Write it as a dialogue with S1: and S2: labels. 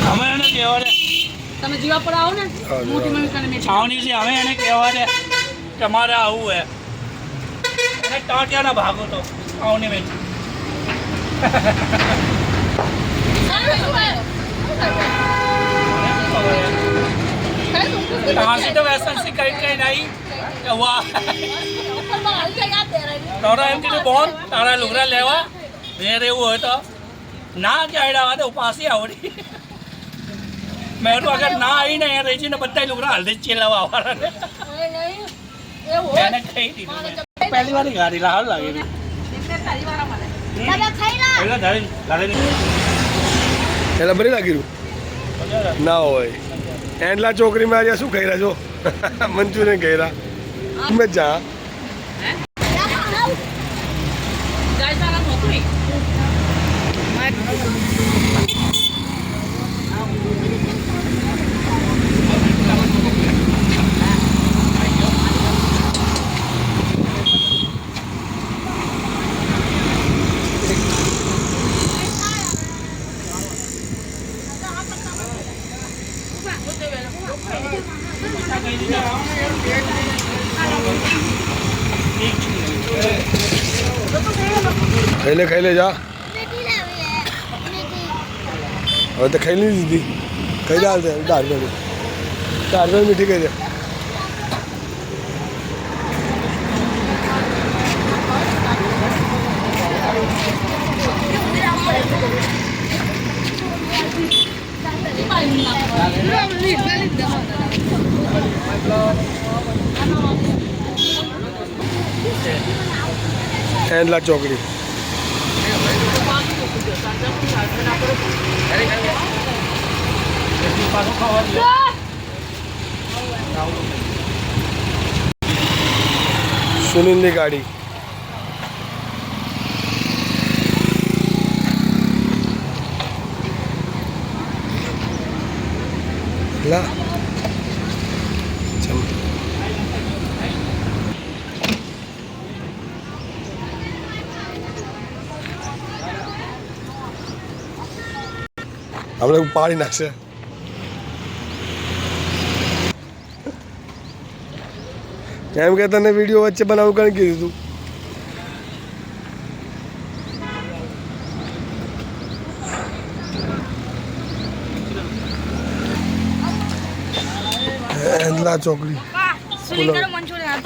S1: અમે એને કહેવા દે
S2: તમે જીવા પર આવો ને મોટી મમ્મી કને
S1: છાવની છે અમે એને કહેવા દે તમારે આવું હે એને ટાંટિયાના ભાગો તો આવની મેં कहाँ से तो वैसा से कहीं कहीं नहीं वाह तारा एम की बोन तारा लुगरा लेवा मेरे वो है तो ना क्या आइडा वाले उपासी आवड़ी मैं तो अगर ना आई नहीं रही थी ना बत्ता लुगरा हल्दी चिल्लावा वाला मैंने कही थी पहली बार गाड़ी लाल लगी
S3: એલા બરી લાગી ના હોય એન્ડલા ચોકરીમાં આજે શું ખાઈ રહ્યા છો મંચુરિયન ખાઈ રહ્યા મેં જા ખાઈ લે જા હવે તો ખાઈ નહીં દીધી ખાઈ દાળ દે દાળ મીઠી કહી દે એન્ડલા ચોકડી સુનિલની ગાડી લા આપણે પાડી નાખશે એમ કે તને વિડીયો વચ્ચે બનાવું કારણ કીધું તું એન્ડલા ચોકડી
S2: મંચુરિયન